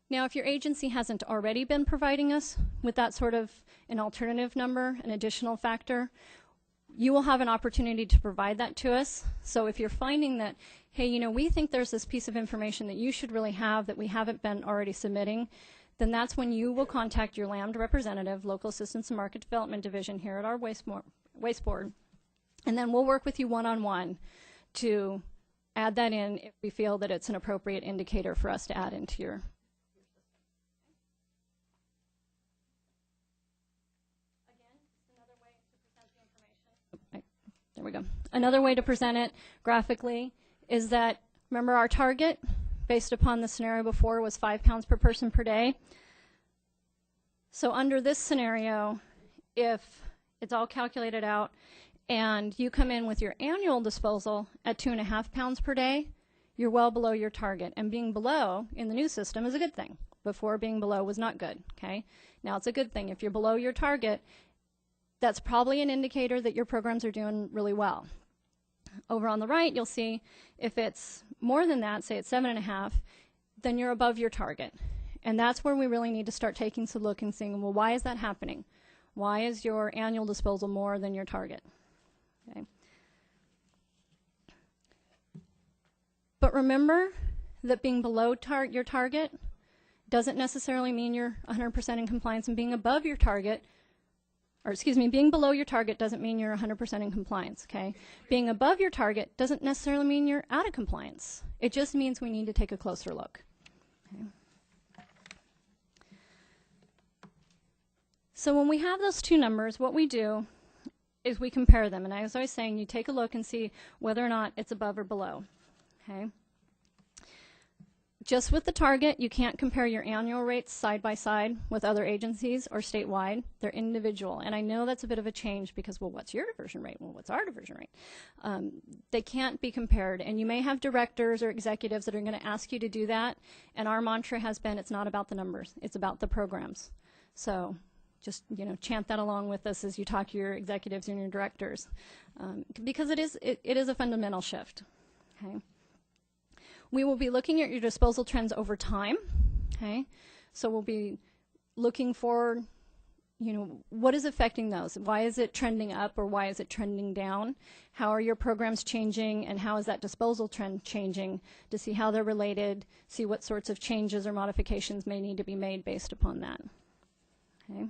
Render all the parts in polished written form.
Now, if your agency hasn't already been providing us with that sort of an alternative number, an additional factor, you will have an opportunity to provide that to us. So if you're finding that, hey, you know, we think there's this piece of information that you should really have that we haven't been already submitting, then that's when you will contact your LAMD representative, Local Assistance and Market Development Division here at our Waste Board, and then we'll work with you one-on-one to add that in if we feel that it's an appropriate indicator for us to add into your. There we go. Another way to present it graphically is that, remember our target based upon the scenario before was 5 pounds per person per day. So under this scenario, if it's all calculated out and you come in with your annual disposal at 2.5 pounds per day, you're well below your target. And being below in the new system is a good thing. Before, being below was not good, okay? Now it's a good thing. If you're below your target, that's probably an indicator that your programs are doing really well. Over on the right, you'll see if it's more than that, say it's 7.5, then you're above your target. And that's where we really need to start taking a look and seeing, well, why is that happening? Why is your annual disposal more than your target? Okay. But remember that being below your target doesn't necessarily mean you're 100% in compliance, and being above your target, or excuse me, being below your target doesn't mean you're 100% in compliance, okay? Being above your target doesn't necessarily mean you're out of compliance. It just means we need to take a closer look. Okay. So when we have those two numbers, what we do is we compare them. And as I was saying, you take a look and see whether or not it's above or below, okay? Just with the target, you can't compare your annual rates side by side with other agencies or statewide. They're individual. And I know that's a bit of a change because, well, what's your diversion rate? Well, what's our diversion rate? They can't be compared. And you may have directors or executives that are going to ask you to do that. And our mantra has been, it's not about the numbers. It's about the programs. So just, you know, chant that along with us as you talk to your executives and your directors. Because it is a fundamental shift. Okay. We will be looking at your disposal trends over time, okay? So we'll be looking for, you know, what is affecting those? Why is it trending up or why is it trending down? How are your programs changing and how is that disposal trend changing to see how they're related, see what sorts of changes or modifications may need to be made based upon that, okay?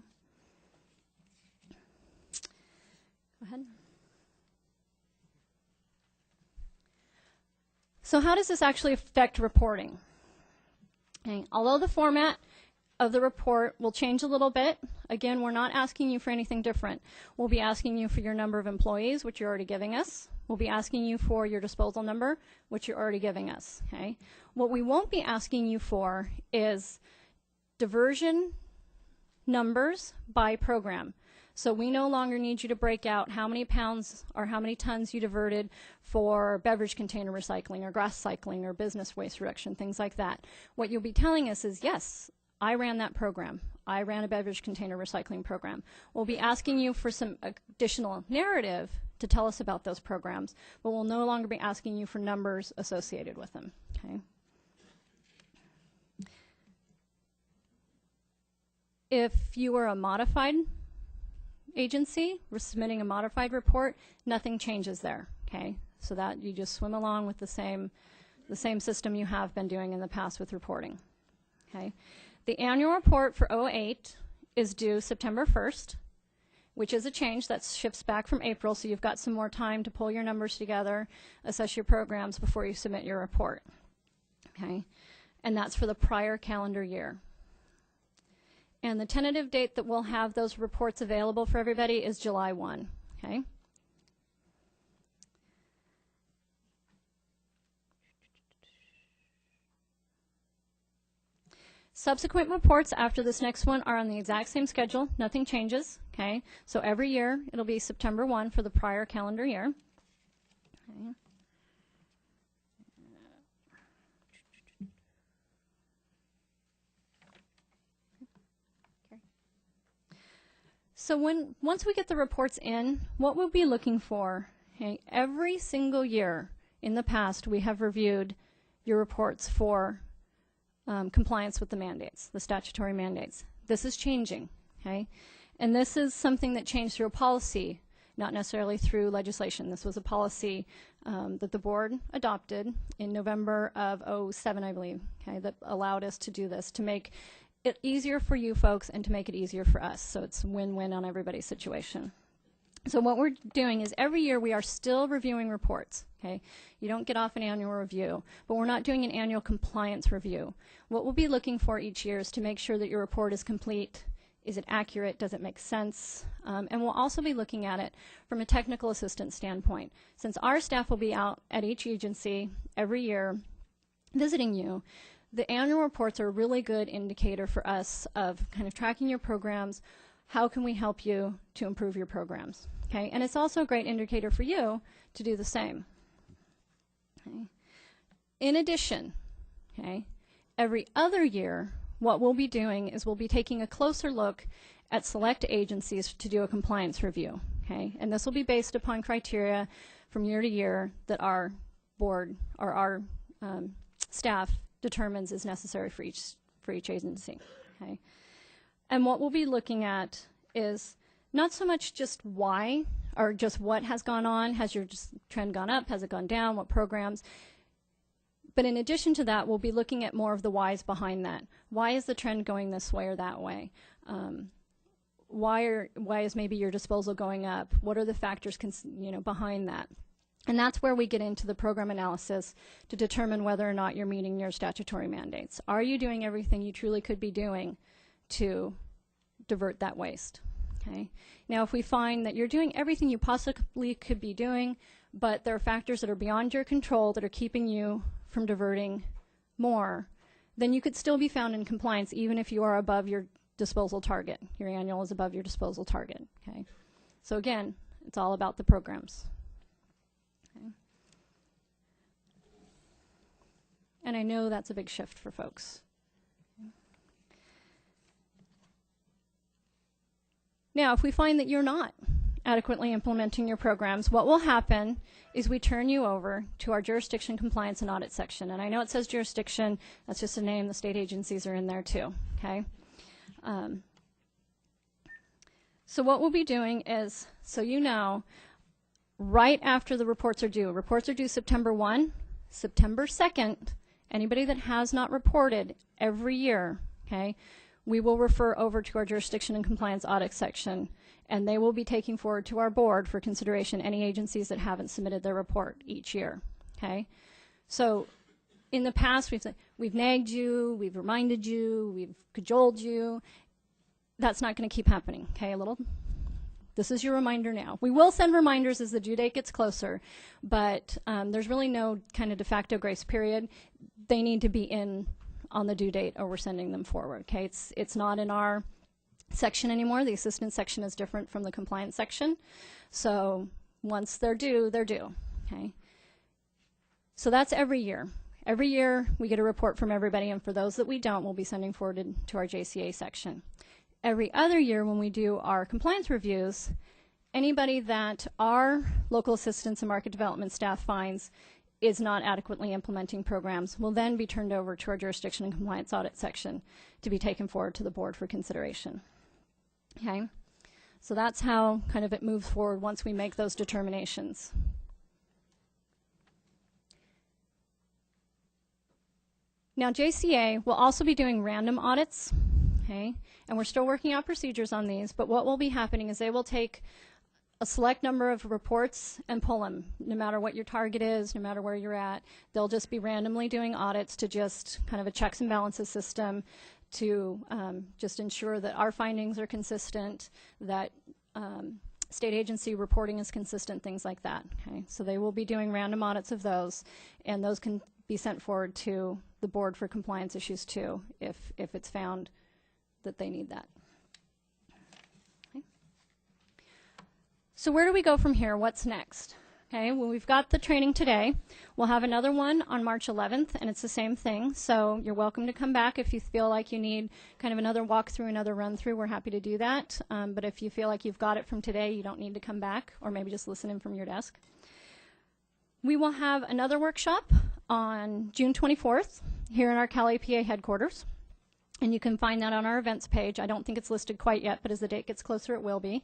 Go ahead. So how does this actually affect reporting? Okay. Although the format of the report will change a little bit, again, we're not asking you for anything different. We'll be asking you for your number of employees, which you're already giving us. We'll be asking you for your disposal number, which you're already giving us. Okay. What we won't be asking you for is diversion numbers by program. So we no longer need you to break out how many pounds or how many tons you diverted for beverage container recycling or grass cycling or business waste reduction, things like that. What you'll be telling us is, yes, I ran that program. I ran a beverage container recycling program. We'll be asking you for some additional narrative to tell us about those programs, but we'll no longer be asking you for numbers associated with them. Okay. If you are a modified agency, we're submitting a modified report, nothing changes there, okay? So that you just swim along with the same system you have been doing in the past with reporting, okay? The annual report for 08 is due September 1st, which is a change that shifts back from April, so you've got some more time to pull your numbers together, assess your programs before you submit your report, okay? And that's for the prior calendar year. And the tentative date that we'll have those reports available for everybody is July 1, okay? Subsequent reports after this next one are on the exact same schedule. Nothing changes, okay? So every year it'll be September 1 for the prior calendar year. Okay. So once we get the reports in, what we'll be looking for, okay, every single year in the past we have reviewed your reports for compliance with the mandates, the statutory mandates. This is changing, okay? And this is something that changed through a policy, not necessarily through legislation. This was a policy that the board adopted in November of '07, I believe, okay, that allowed us to do this, to make it easier for you folks and to make it easier for us. So it's win-win on everybody's situation. So what we're doing is every year we are still reviewing reports, okay? You don't get off an annual review, but we're not doing an annual compliance review. What we'll be looking for each year is to make sure that your report is complete. Is it accurate? Does it make sense? And we'll also be looking at it from a technical assistance standpoint. Since our staff will be out at each agency every year visiting you, the annual reports are a really good indicator for us of kind of tracking your programs. How can we help you to improve your programs? Okay, and it's also a great indicator for you to do the same. Okay. In addition, okay, every other year, what we'll be doing is we'll be taking a closer look at select agencies to do a compliance review. Okay, and this will be based upon criteria from year to year that our board or our staff determines is necessary for each agency. Okay. And what we'll be looking at is not so much just why or just what has gone on. Has your trend gone up? Has it gone down? What programs? But in addition to that, we'll be looking at more of the whys behind that. Why is the trend going this way or that way? Why is maybe your disposal going up? What are the factors behind that? And that's where we get into the program analysis to determine whether or not you're meeting your statutory mandates. Are you doing everything you truly could be doing to divert that waste? Okay. Now, if we find that you're doing everything you possibly could be doing, but there are factors that are beyond your control that are keeping you from diverting more, then you could still be found in compliance even if you are above your disposal target. Your annual is above your disposal target. Okay. So again, it's all about the programs. Okay. And I know that's a big shift for folks. Now, if we find that you're not adequately implementing your programs, what will happen is we turn you over to our jurisdiction, compliance, and audit section. And I know it says jurisdiction. That's just a name. The state agencies are in there too. Okay. So what we'll be doing is, so you know, right after the reports are due September 1, September 2nd, anybody that has not reported every year, okay, we will refer over to our jurisdiction and compliance audit section, and they will be taking forward to our board for consideration any agencies that haven't submitted their report each year. Okay, so in the past we've nagged you, we've reminded you, we've cajoled you. That's not going to keep happening. Okay, this is your reminder now. We will send reminders as the due date gets closer, but there's really no kind of de facto grace period. They need to be in on the due date or we're sending them forward. Okay, it's not in our section anymore. The assistance section is different from the compliance section. So once they're due, they're due. Okay, so that's every year. Every year we get a report from everybody, and for those that we don't, we'll be sending forward to our JCA section. Every other year when we do our compliance reviews, anybody that our local assistance and market development staff finds is not adequately implementing programs will then be turned over to our jurisdiction and compliance audit section to be taken forward to the board for consideration. Okay, so that's how kind of it moves forward once we make those determinations. Now JCA will also be doing random audits, okay, and we're still working out procedures on these, but what will be happening is they will take a select number of reports and pull them, no matter what your target is, no matter where you're at. They'll just be randomly doing audits to just kind of a checks and balances system to just ensure that our findings are consistent, that state agency reporting is consistent, things like that. Okay, so they will be doing random audits of those, and those can be sent forward to the board for compliance issues too, if it's found that they need that. So where do we go from here? What's next? Okay, well, we've got the training today. We'll have another one on March 11th, and it's the same thing. So you're welcome to come back if you feel like you need kind of another walkthrough, another run-through. We're happy to do that. But if you feel like you've got it from today, you don't need to come back, or maybe just listen in from your desk. We will have another workshop on June 24th here in our CalAPA headquarters. And you can find that on our events page. I don't think it's listed quite yet, but as the date gets closer, it will be.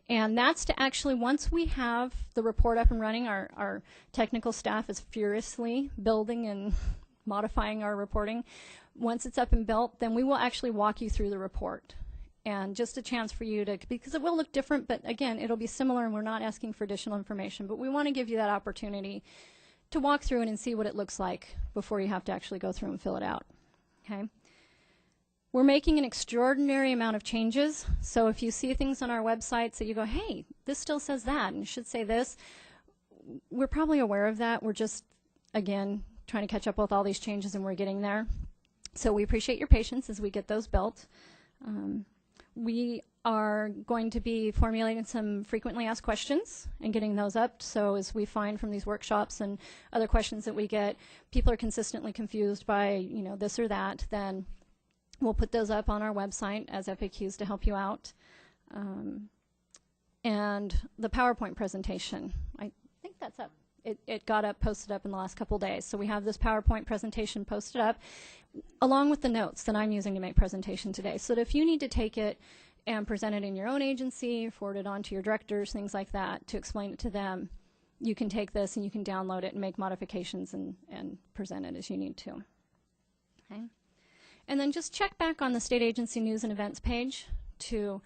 And that's to actually, once we have the report up and running, our technical staff is furiously building and modifying our reporting. Once it's up and built, then we will actually walk you through the report. And just a chance for you to, because it will look different, but again, it'll be similar, and we're not asking for additional information, but we want to give you that opportunity to walk through it and see what it looks like before you have to actually go through and fill it out. Okay? We're making an extraordinary amount of changes, so if you see things on our websites that you go, hey, this still says that, and it should say this, we're probably aware of that. We're just, again, trying to catch up with all these changes, and we're getting there. So we appreciate your patience as we get those built. We are going to be formulating some frequently asked questions and getting those up. So as we find from these workshops and other questions that we get, people are consistently confused by, you know, this or that, then we'll put those up on our website as FAQs to help you out. And the PowerPoint presentation, I think that's up. It got up, posted up in the last couple days. So we have this PowerPoint presentation posted up along with the notes that I'm using to make presentation today. So that if you need to take it and present it in your own agency, forward it on to your directors, things like that, to explain it to them, you can take this and you can download it and make modifications and present it as you need to. Okay. And then just check back on the state agency news and events page to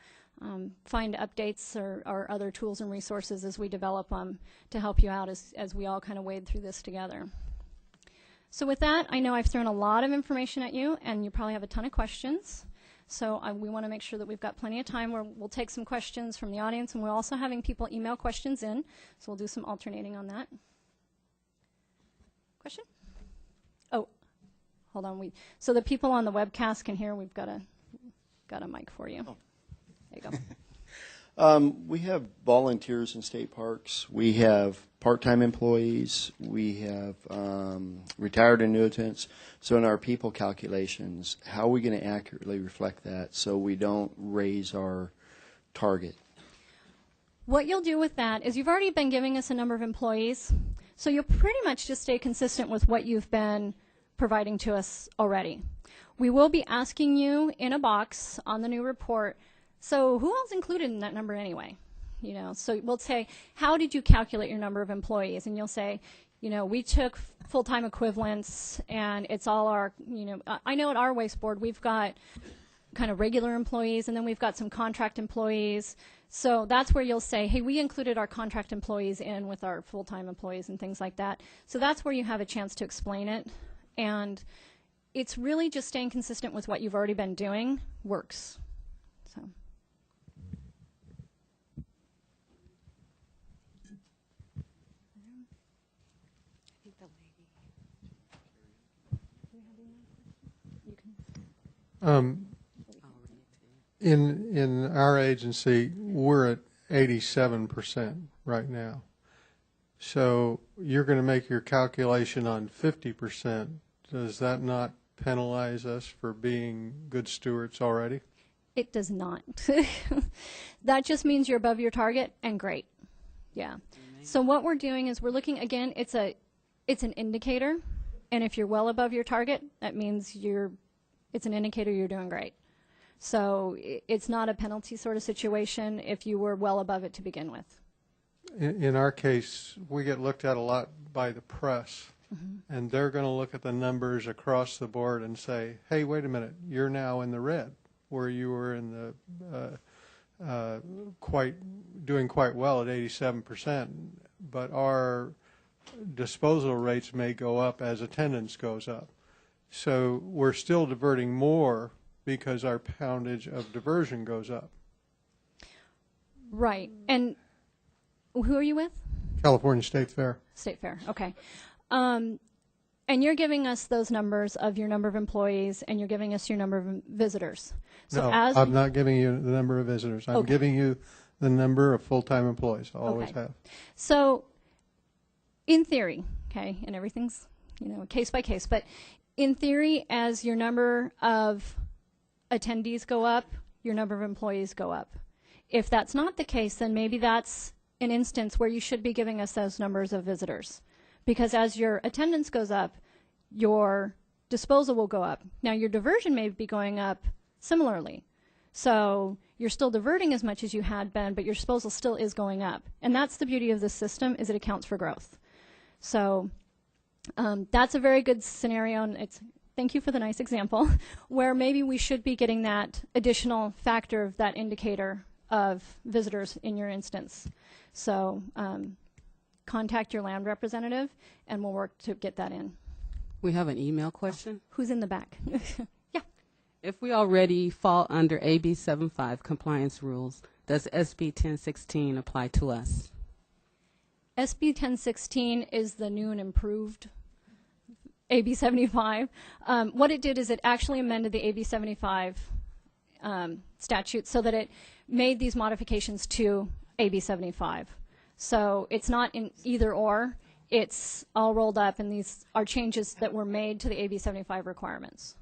find updates or other tools and resources as we develop them to help you out as we all kind of wade through this together. So with that, I know I've thrown a lot of information at you, and you probably have a ton of questions. So we want to make sure that we've got plenty of time where we'll take some questions from the audience, and we're also having people email questions in, so we'll do some alternating on that. Question? Oh, hold on. So the people on the webcast can hear. We've got a mic for you. Oh. There you go. We have volunteers in state parks. We have part-time employees. We have retired annuitants. So in our people calculations, how are we going to accurately reflect that so we don't raise our target? What you'll do with that is you've already been giving us a number of employees, so you'll pretty much just stay consistent with what you've been providing to us already. We will be asking you in a box on the new report, so who else included in that number anyway? You know, so we'll say, how did you calculate your number of employees? And you'll say, you know, we took full-time equivalents, and it's all our, you know, I know at our waste board we've got kind of regular employees, and then we've got some contract employees. So that's where you'll say, hey, we included our contract employees in with our full-time employees and things like that. So that's where you have a chance to explain it. And it's really just staying consistent with what you've already been doing works. So. In our agency, we're at 87% right now. So you're going to make your calculation on 50%. Does that not penalize us for being good stewards already? It does not. That just means you're above your target, and great. Yeah. So what we're doing is we're looking, again, it's an indicator, and if you're well above your target, that means it's an indicator you're doing great. So it's not a penalty sort of situation if you were well above it to begin with. In our case, we get looked at a lot by the press, and they're going to look at the numbers across the board and say, hey, wait a minute, you're now in the red, where you were in the doing quite well at 87%, but our disposal rates may go up as attendance goes up. So we're still diverting more because our poundage of diversion goes up. Right. And who are you with? California State Fair. State Fair. Okay. And you're giving us those numbers of your number of employees, and you're giving us your number of visitors. So no, I'm not giving you the number of visitors. I'm giving you the number of full-time employees. I always have. So in theory, okay, and everything's, you know, case by case, but in theory, as your number of attendees go up, your number of employees go up. If that's not the case, then maybe that's an instance where you should be giving us those numbers of visitors. Because as your attendance goes up, your disposal will go up. Now your diversion may be going up similarly. So you're still diverting as much as you had been, but your disposal still is going up. And that's the beauty of this system, is it accounts for growth. So that's a very good scenario, and thank you for the nice example, where maybe we should be getting that additional factor of that indicator of visitors in your instance. So contact your land representative, and we'll work to get that in. We have an email question. Who's in the back? Yeah. If we already fall under AB 75 compliance rules, does SB 1016 apply to us? SB 1016 is the new and improved AB 75. What it did is it actually amended the AB 75 statute so that it made these modifications to AB 75. So it's not in either or, it's all rolled up, and these are changes that were made to the AB 75 requirements.